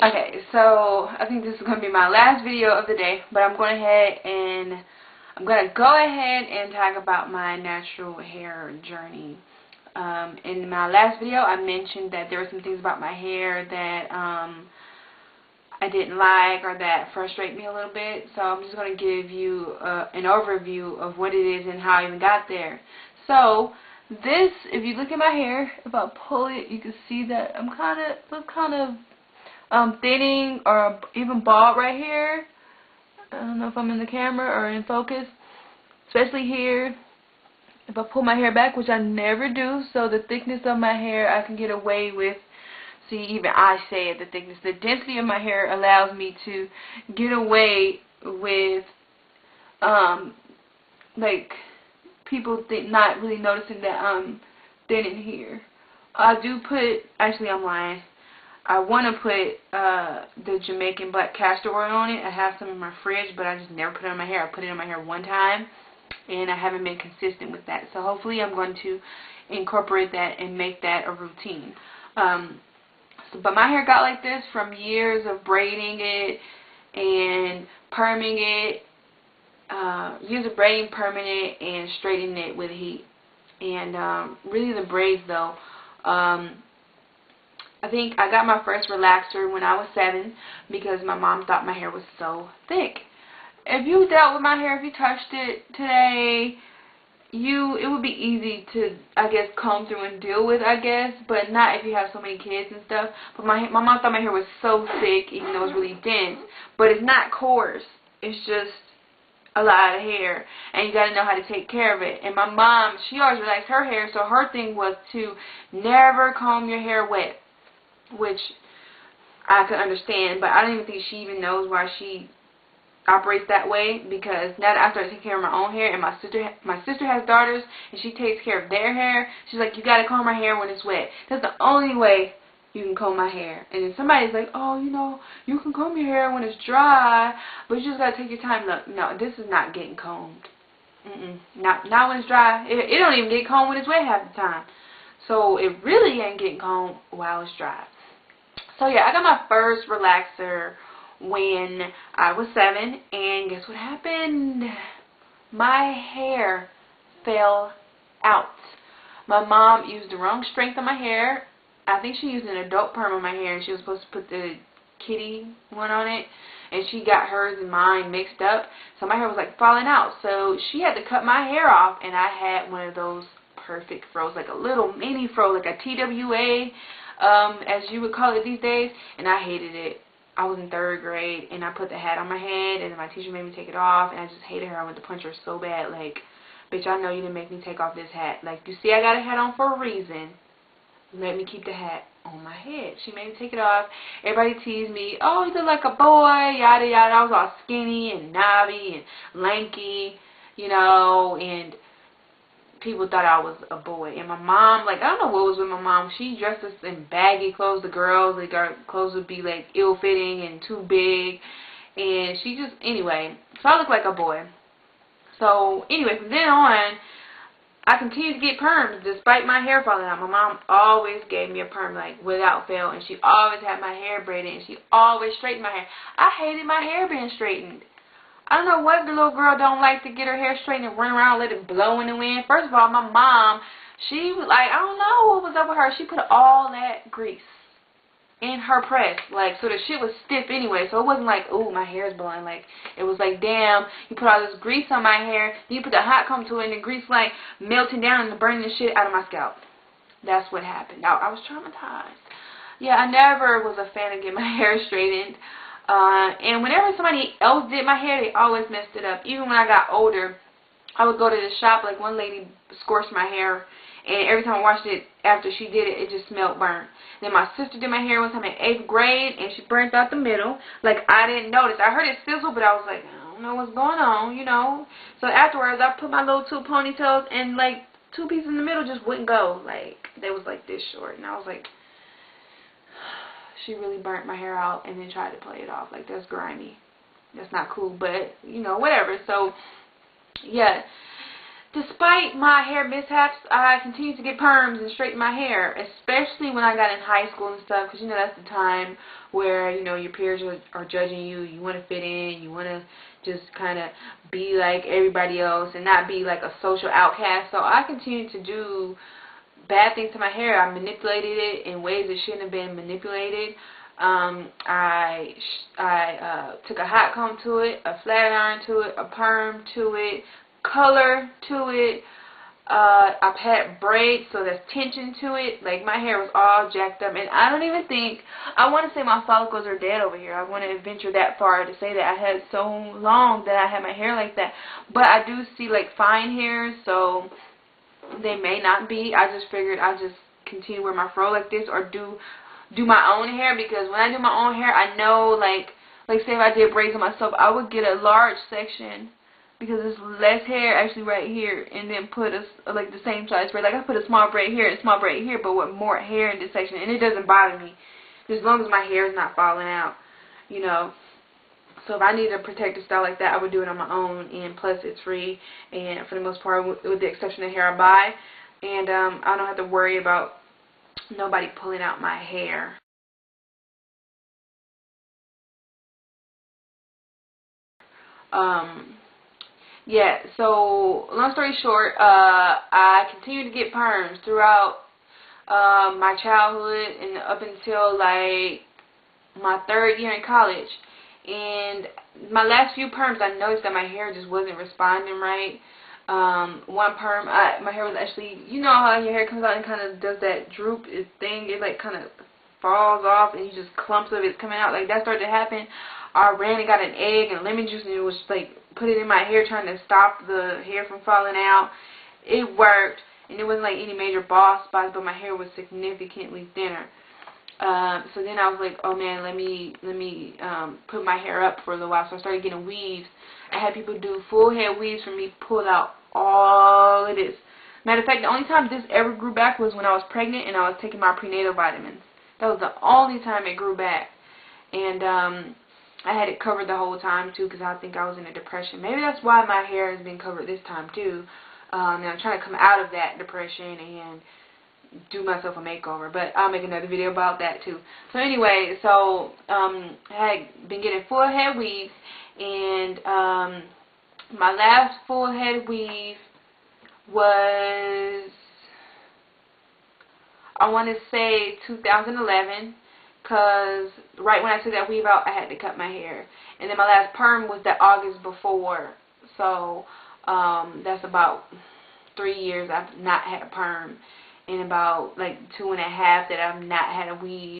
Okay, so I think this is going to be my last video of the day, but I'm going to go ahead and talk about my natural hair journey. In my last video, I mentioned that there were some things about my hair that I didn't like or that frustrate me a little bit. So I'm just going to give you an overview of what it is and how I even got there. So this, if you look at my hair, if I pull it, you can see that I'm kind of thinning or even bald right here. I don't know if I'm in the camera or in focus, especially here. If I pull my hair back, which I never do, so the thickness of my hair I can get away with. See, even I say it, the density of my hair allows me to get away with, like, people not really noticing that I'm thin in here. I do put, actually I'm lying, I want to put the Jamaican black castor oil on it. I have some in my fridge, but I just never put it on my hair. I put it on my hair one time, and I haven't been consistent with that. So hopefully I'm going to incorporate that and make that a routine. But my hair got like this from years of braiding it and perming it, years of braiding, perming it, and straightening it with heat. And really the braids though, I think I got my first relaxer when I was 7 because my mom thought my hair was so thick. If you dealt with my hair, if you touched it today, it would be easy to, I guess, comb through and deal with, I guess, but not if you have so many kids and stuff. But my mom thought my hair was so thick, even though it's really dense. But it's not coarse. It's just a lot of hair, and you got to know how to take care of it. And my mom, she always relaxed her hair, so her thing was to never comb your hair wet, which I could understand, but I don't even think she even knows why she operates that way, because now that I started taking care of my own hair, and my sister has daughters and she takes care of their hair, she's like, you gotta comb my hair when it's wet. That's the only way you can comb my hair. And then somebody's like, oh, you know, you can comb your hair when it's dry, but you just gotta take your time. Look, no, this is not getting combed. Not when it's dry. It don't even get combed when it's wet half the time. So it really ain't getting combed while it's dry. So yeah, I got my first relaxer when I was 7, and guess what happened? My hair fell out. My mom used the wrong strength on my hair. I think she used an adult perm on my hair, and she was supposed to put the kitty one on it, and she got hers and mine mixed up, so my hair was like falling out. So she had to cut my hair off, and I had one of those perfect fros, like a little mini fro, like a TWA, as you would call it these days, and I hated it. I was in 3rd grade, and I put the hat on my head, and my teacher made me take it off, and I just hated her. I went to punch her so bad, like, bitch, I know you didn't make me take off this hat. Like, you see I got a hat on for a reason. Let me keep the hat on my head. She made me take it off. Everybody teased me, oh, you look like a boy, yada, yada. I was all skinny and knobby and lanky, you know, and people thought I was a boy. And my mom, like, I don't know what was with my mom. She dressed us in baggy clothes. The girls, like, our clothes would be, like, ill-fitting and too big. And she just, anyway, so I look like a boy. So, anyway, from then on, I continued to get perms despite my hair falling out. My mom always gave me a perm, like, without fail. And she always had my hair braided. And she always straightened my hair. I hated my hair being straightened. I don't know what the little girl don't like to get her hair straightened and run around and let it blow in the wind. First of all, my mom, she was like, I don't know what was up with her. She put all that grease in her press, like, so the shit was stiff anyway. So it wasn't like, ooh, my hair is blowing. Like, it was like, damn, you put all this grease on my hair, then you put the hot comb to it, and the grease like melting down and burning the shit out of my scalp. That's what happened. I was traumatized. Yeah, I never was a fan of getting my hair straightened. And whenever somebody else did my hair, they always messed it up. Even when I got older, I would go to the shop, like one lady scorched my hair, and every time I washed it after she did it, it just smelled burnt. Then my sister did my hair one time in 8th grade, and she burnt out the middle. Like, I didn't notice. I heard it sizzle, but I was like, I don't know what's going on, you know. So afterwards, I put my little 2 ponytails, and, like, 2 pieces in the middle just wouldn't go. Like, they was, like, this short. And I was like, she really burnt my hair out and then tried to play it off. Like, that's grimy. That's not cool, but, you know, whatever. So, yeah. despite my hair mishaps, I continued to get perms and straighten my hair, especially when I got in high school and stuff, because, you know, that's the time where, you know, your peers are judging you. You want to fit in. You want to just kind of be like everybody else and not be like a social outcast. So I continued to do bad things to my hair. I manipulated it in ways that shouldn't have been manipulated. I took a hot comb to it, a flat iron to it, a perm to it, color to it. I've had braids, so there's tension to it. Like, my hair was all jacked up, and I don't even think, I want to say my follicles are dead over here. I want to venture that far to say that I had so long that I had my hair like that. But I do see, like, fine hairs, so they may not be. I just figured I'd just continue to wear my fro like this, or do my own hair, because when I do my own hair, I know, like say if I did braids on myself, I would get a large section, because there's less hair actually right here, and then put like the same size braid. Like, I put a small braid here and a small braid here, but with more hair in this section, and it doesn't bother me as long as my hair is not falling out, you know. So if I need a protective style like that, I would do it on my own, and plus it's free, and for the most part, with the exception of hair I buy, and I don't have to worry about nobody pulling out my hair. Yeah, so long story short, I continued to get perms throughout my childhood and up until like my 3rd year in college. And my last few perms, I noticed that my hair just wasn't responding right. One perm, my hair was actually, you know how your hair comes out and kind of does that droop thing, it like kind of falls off and you just clumps of it coming out. Like, that started to happen. I ran and got an egg and lemon juice, and it was like, put it in my hair trying to stop the hair from falling out. It worked, and it wasn't like any major bald spots, but my hair was significantly thinner. So then I was like, oh man, let me put my hair up for a little while. So I started getting weaves. I had people do full head weaves for me, pull out all of this. Matter of fact, the only time this ever grew back was when I was pregnant and I was taking my prenatal vitamins. That was the only time it grew back. And I had it covered the whole time too, because I think I was in a depression. Maybe that's why my hair has been covered this time too. And I'm trying to come out of that depression and do myself a makeover, but I'll make another video about that too. So anyway, so I had been getting full head weaves, and my last full head weave was, I want to say 2011, because right when I took that weave out, I had to cut my hair. And then my last perm was that August before, so that's about 3 years I've not had a perm, and about like 2.5 that I've not had a weave.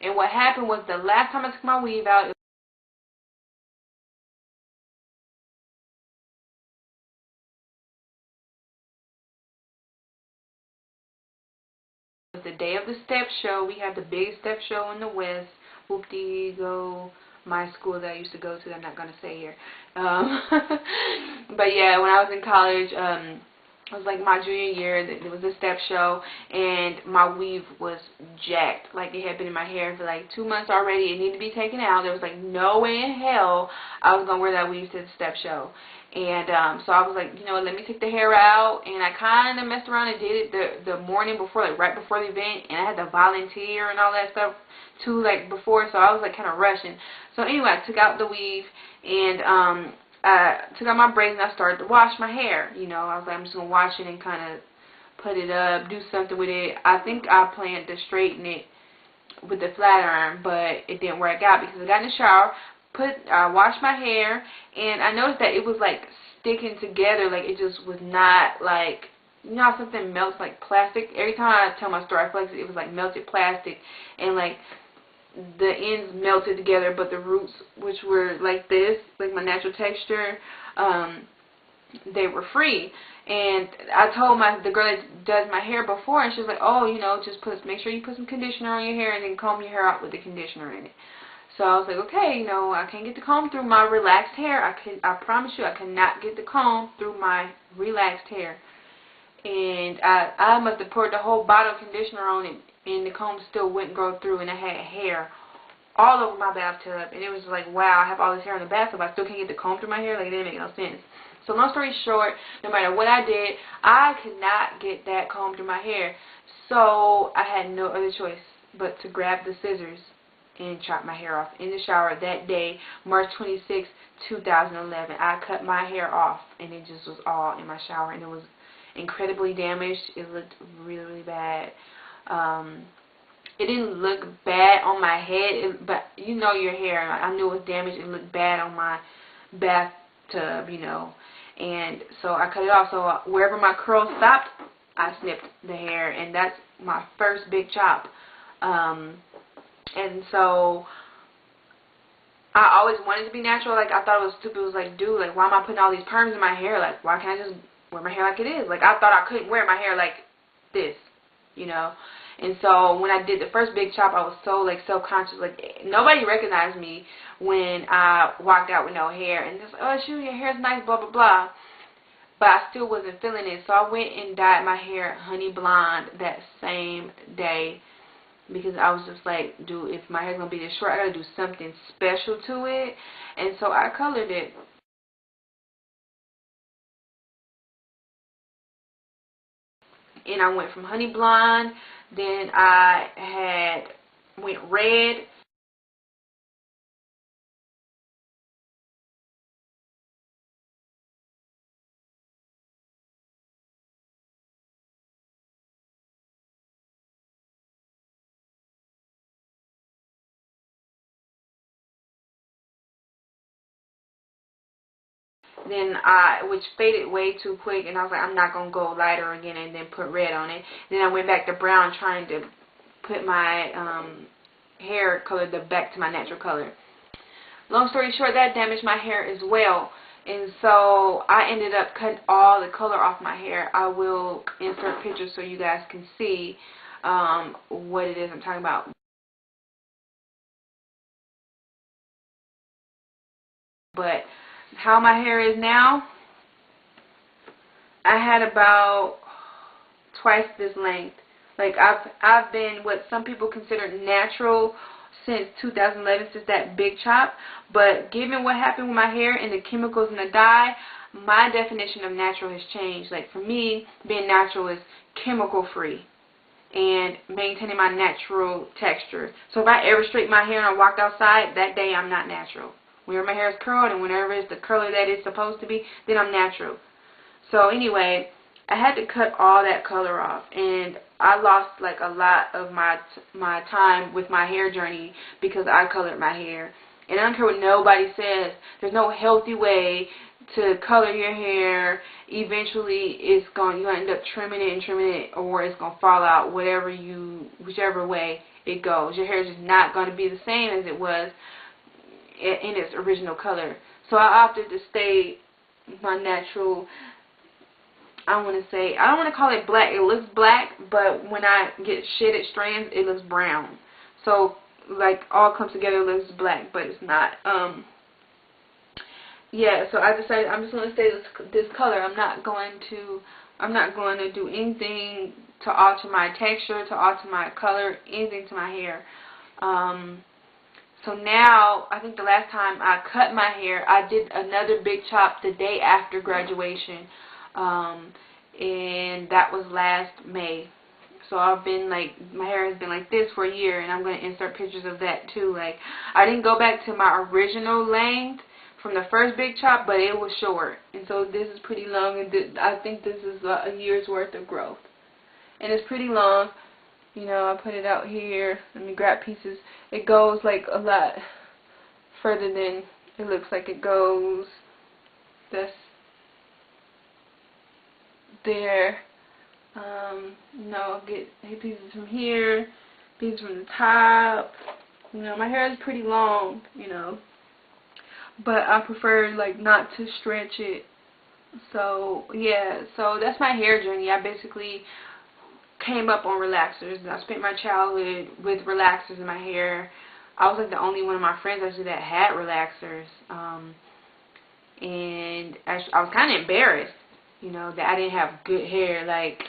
And what happened was, the last time I took my weave out, it was the day of the step show. We had the biggest step show in the West. Whoop-dee-go. My school that I used to go to, I'm not going to say here. But yeah, when I was in college, it was like my junior year, there was a step show, and my weave was jacked. Like, it had been in my hair for like 2 months already. It needed to be taken out. There was like no way in hell I was going to wear that weave to the step show. And so I was like, you know what, let me take the hair out. And I kind of messed around and did it the morning before, like right before the event. And I had to volunteer and all that stuff too, like before. So I was like kind of rushing. So anyway, I took out the weave, and I took out my braids, and I started to wash my hair. You know, I was like, I'm just going to wash it and kind of put it up, do something with it. I think I planned to straighten it with the flat iron, but it didn't work out because I got in the shower, washed my hair, and I noticed that it was like sticking together. Like, it just was not like, you know how something melts like plastic? Every time I tell my story, I feel like it was like melted plastic, and like the ends melted together, but the roots, which were like this, like my natural texture, they were free. And I told the girl that does my hair before, and she was like, oh, you know, just make sure you put some conditioner on your hair and then comb your hair out with the conditioner in it. So I was like, okay, you know, I can't get the comb through my relaxed hair. I promise you, I cannot get the comb through my relaxed hair. And I must have poured the whole bottle of conditioner on it, and the comb still wouldn't go through, and I had hair all over my bathtub. And it was like, wow, I have all this hair in the bathtub. I still can't get the comb through my hair. Like, it didn't make no sense. So long story short, no matter what I did, I could not get that comb through my hair. So I had no other choice but to grab the scissors and chop my hair off in the shower that day, March 26, 2011. I cut my hair off, and it just was all in my shower, and it was incredibly damaged. It looked really, really bad. It didn't look bad on my head, but you know your hair. I knew it was damaged. It looked bad on my bathtub, you know. And so I cut it off. So wherever my curls stopped, I snipped the hair, and that's my first big chop. And so I always wanted to be natural. Like, I thought it was stupid. It was like, dude, like, why am I putting all these perms in my hair? Like, why can't I just wear my hair like it is? Like, I thought I couldn't wear my hair like this, you know. And so when I did the first big chop, I was so, like, self-conscious. Like, nobody recognized me when I walked out with no hair. And just, oh, shoot, your hair's nice, blah, blah, blah. But I still wasn't feeling it. So I went and dyed my hair honey blonde that same day, because I was just like, dude, if my hair's going to be this short, I got to do something special to it. And so I colored it. And I went from honey blonde, then I went red, then which faded way too quick, and I was like, I'm not going to go lighter again, and then put red on it. Then I went back to brown, trying to put my hair color back to my natural color. Long story short, that damaged my hair as well. And so I ended up cutting all the color off my hair. I will insert pictures so you guys can see what it is I'm talking about. But how my hair is now, I had about twice this length. Like, I've been what some people consider natural since 2011, since that big chop. But given what happened with my hair and the chemicals and the dye, my definition of natural has changed. Like, for me, being natural is chemical free and maintaining my natural texture. So if I ever straighten my hair and I walked outside, that day I'm not natural. Whenever my hair is curled and whenever it's the curler that it's supposed to be, then I'm natural. So anyway, I had to cut all that color off, and I lost like a lot of my time with my hair journey because I colored my hair. And I don't care what nobody says, there's no healthy way to color your hair. Eventually you're going to end up trimming it, or it's going to fall out, whichever way it goes. Your hair is just not going to be the same as it was in its original color. So I opted to stay my natural, I don't want to call it black. It looks black, but when I get shaded strands, it looks brown. So, like, all comes together, it looks black, but it's not. Yeah, so I decided I'm just going to stay this color. I'm not going to do anything to alter my texture, to alter my color, anything to my hair. So now, I think the last time I cut my hair, I did another big chop the day after graduation. And that was last May. So I've been like, my hair has been like this for a year, and I'm going to insert pictures of that too. Like, I didn't go back to my original length from the first big chop, but it was short. And so this is pretty long, and I think this is a year's worth of growth. And it's pretty long. You know, I put it out here. Let me grab pieces. It goes like a lot further than it looks like it goes. That's there. You know, get pieces from here, pieces from the top. You know, my hair is pretty long, you know, but I prefer like not to stretch it. So yeah, so that's my hair journey. I basically came up on relaxers. I spent my childhood with relaxers in my hair. I was like the only one of my friends actually that had relaxers. And actually, I was kind of embarrassed, you know, that I didn't have good hair like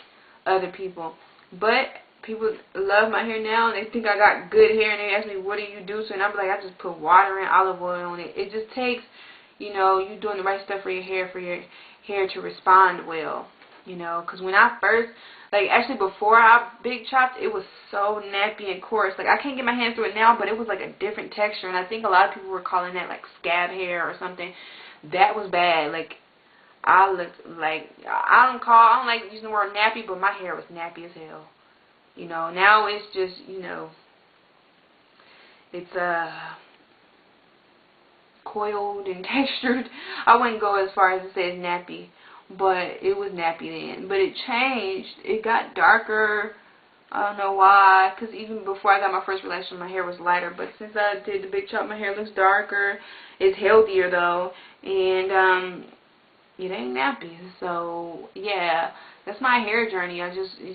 other people. But people love my hair now, and they think I got good hair, and they ask me, what do you do? So, and I'm like, I just put water and olive oil on it. It just takes, you know, you doing the right stuff for your hair to respond well, you know. Because when I first, like, actually before I big chopped, it was so nappy and coarse. Like, I can't get my hands through it now, but it was like a different texture, and I think a lot of people were calling that like scab hair or something. That was bad. Like, I looked like, I don't like using the word nappy, but my hair was nappy as hell. You know, now it's just, you know, it's coiled and textured. I wouldn't go as far as to say it's nappy, but it was nappy then. But it changed. It got darker. I don't know why, because even before I got my first relaxer, my hair was lighter. But since I did the big chop, my hair looks darker. It's healthier though, and it ain't nappy. So yeah, that's my hair journey. I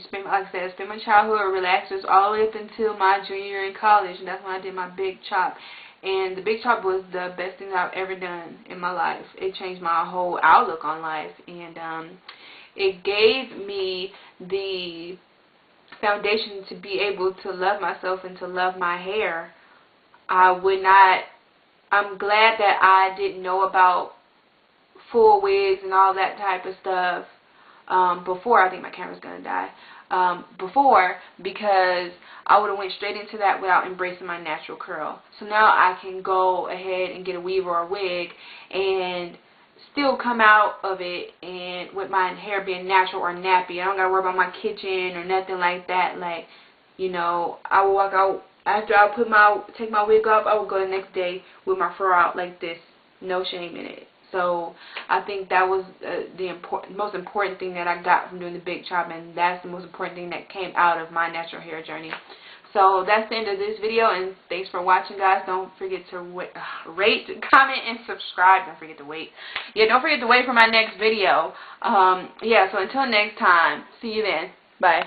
spent, like I said, I spent my childhood with relaxers all the way up until my junior year in college, and that's when I did my big chop. And the big chop was the best thing I've ever done in my life. It changed my whole outlook on life, and it gave me the foundation to be able to love myself and to love my hair. I'm glad that I didn't know about full wigs and all that type of stuff before. I think my camera's gonna die. Before, because I would have went straight into that without embracing my natural curl. So now I can go ahead and get a weave or a wig and still come out of it and with my hair being natural or nappy. I don't gotta worry about my kitchen or nothing like that. Like, you know, I will walk out after I take my wig off. I will go the next day with my fur out like this, no shame in it. So I think that was the most important thing that I got from doing the big chop, and that's the most important thing that came out of my natural hair journey. So that's the end of this video, and thanks for watching, guys. Don't forget to rate, comment, and subscribe. Don't forget to wait. Yeah, don't forget to wait for my next video. Yeah, so until next time, see you then. Bye.